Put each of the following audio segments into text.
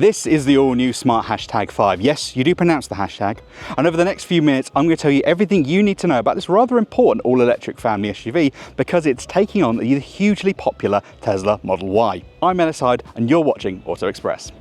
This is the all-new Smart Hashtag 5. Yes, you do pronounce the hashtag. And over the next few minutes, I'm going to tell you everything you need to know about this rather important all-electric family SUV because it's taking on the hugely popular Tesla Model Y. I'm Ellis, and you're watching Auto Express.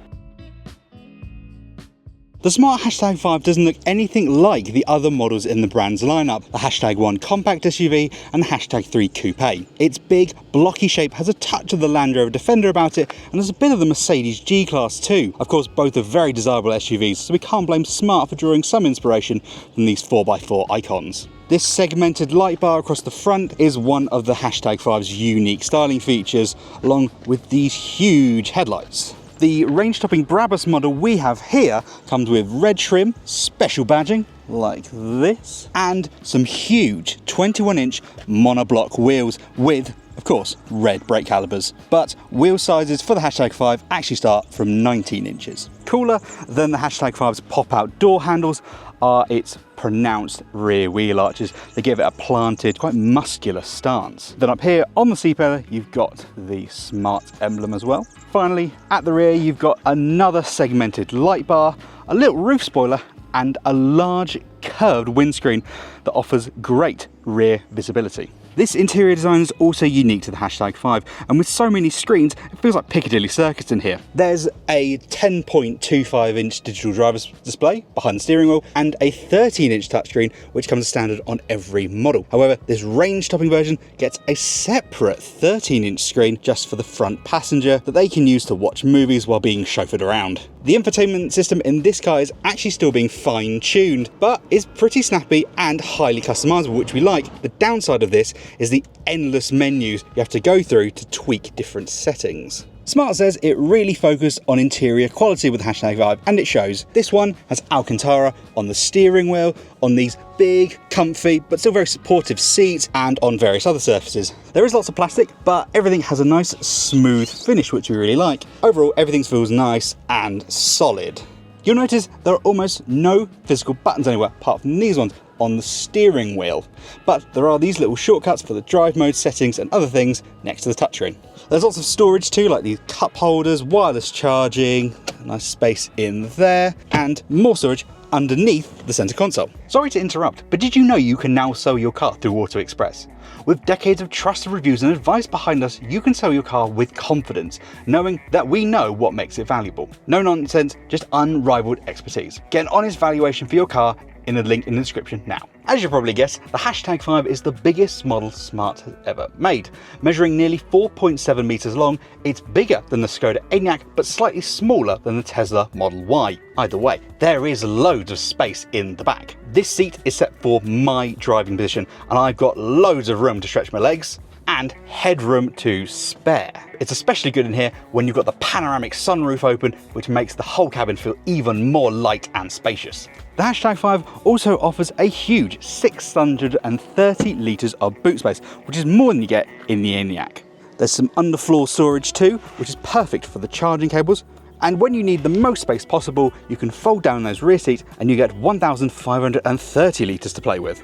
The Smart Hashtag 5 doesn't look anything like the other models in the brand's lineup, the Hashtag 1 compact SUV and the Hashtag 3 coupe. Its big, blocky shape has a touch of the Land Rover Defender about it, and there's a bit of the Mercedes G-Class too. Of course, both are very desirable SUVs, so we can't blame Smart for drawing some inspiration from these 4x4 icons. This segmented light bar across the front is one of the Hashtag 5's unique styling features, along with these huge headlights. The range-topping Brabus model we have here comes with red trim, special badging, like this, and some huge 21-inch monoblock wheels with, of course, red brake calipers. But wheel sizes for the Hashtag 5 actually start from 19 inches. Cooler than the Hashtag 5's pop-out door handles are its pronounced rear wheel arches. They give it a planted, quite muscular stance. Then up here on the C-pillar, you've got the Smart emblem as well. Finally, at the rear, you've got another segmented light bar, a little roof spoiler, and a large curved windscreen that offers great rear visibility. This interior design is also unique to the Hashtag 5, and with so many screens, it feels like Piccadilly Circus in here. There's a 10.25-inch digital driver's display behind the steering wheel, and a 13-inch touchscreen, which comes standard on every model. However, this range-topping version gets a separate 13-inch screen just for the front passenger that they can use to watch movies while being chauffeured around. The infotainment system in this car is actually still being fine-tuned, but is pretty snappy and highly customizable, which we like. The downside of this is the endless menus you have to go through to tweak different settings. Smart says it really focused on interior quality with the Hashtag 5, and it shows. This one has Alcantara on the steering wheel, on these big, comfy, but still very supportive seats, and on various other surfaces. There is lots of plastic, but everything has a nice, smooth finish, which we really like. Overall, everything feels nice and solid. You'll notice there are almost no physical buttons anywhere, apart from these ones on the steering wheel. But there are these little shortcuts for the drive mode settings and other things next to the touchscreen. There's lots of storage too, like these cup holders, wireless charging, a nice space in there, and more storage underneath the centre console. Sorry to interrupt, but did you know you can now sell your car through Auto Express? With decades of trusted reviews and advice behind us, you can sell your car with confidence, knowing that we know what makes it valuable. No nonsense, just unrivaled expertise. Get an honest valuation for your car in the link in the description now. As you probably guessed, the Hashtag 5 is the biggest model Smart has ever made. Measuring nearly 4.7 meters long, it's bigger than the Skoda Enyaq, but slightly smaller than the Tesla Model Y. Either way, there is loads of space in the back. This seat is set for my driving position, and I've got loads of room to stretch my legs and headroom to spare. It's especially good in here when you've got the panoramic sunroof open, which makes the whole cabin feel even more light and spacious. The Hashtag 5 also offers a huge 630 litres of boot space, which is more than you get in the Enyaq. There's some underfloor storage too, which is perfect for the charging cables. And when you need the most space possible, you can fold down those rear seats and you get 1,530 litres to play with.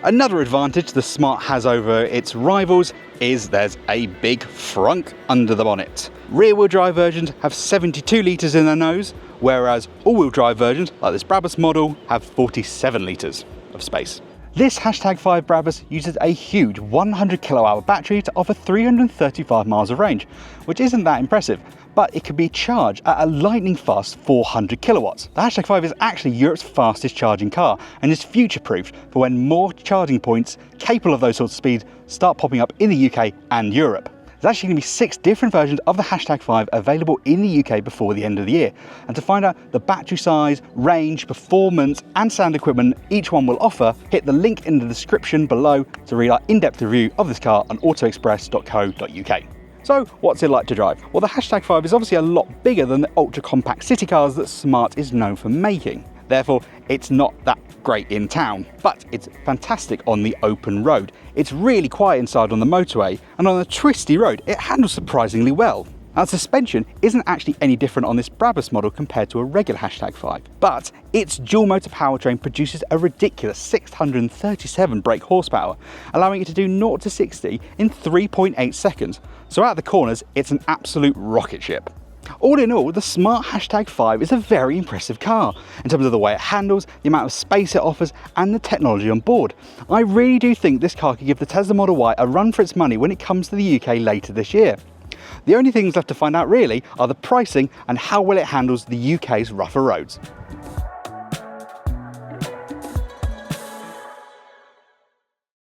Another advantage the Smart has over its rivals is there's a big frunk under the bonnet. Rear-wheel drive versions have 72 litres in their nose, whereas all-wheel drive versions, like this Brabus model, have 47 litres of space. This Hashtag 5 Brabus uses a huge 100 kWh battery to offer 335 miles of range, which isn't that impressive, but it can be charged at a lightning-fast 400 kilowatts. The Hashtag 5 is actually Europe's fastest charging car and is future-proofed for when more charging points capable of those sorts of speeds start popping up in the UK and Europe. There's actually going to be 6 different versions of the Hashtag 5 available in the UK before the end of the year. And to find out the battery size, range, performance and sound equipment each one will offer, hit the link in the description below to read our in-depth review of this car on autoexpress.co.uk. So what's it like to drive? Well, the Hashtag 5 is obviously a lot bigger than the ultra-compact city cars that Smart is known for making. Therefore, it's not that great in town, but it's fantastic on the open road. It's really quiet inside on the motorway, and on a twisty road, it handles surprisingly well. Now, suspension isn't actually any different on this Brabus model compared to a regular Hashtag 5, but its dual-motor powertrain produces a ridiculous 637 brake horsepower, allowing it to do 0 to 60 in 3.8 seconds. So out of the corners, it's an absolute rocket ship. All in all, the smart Hashtag 5 is a very impressive car in terms of the way it handles, the amount of space it offers and the technology on board. I really do think this car could give the Tesla Model Y a run for its money when it comes to the UK later this year. The only things left to find out really are the pricing and how well it handles the UK's rougher roads.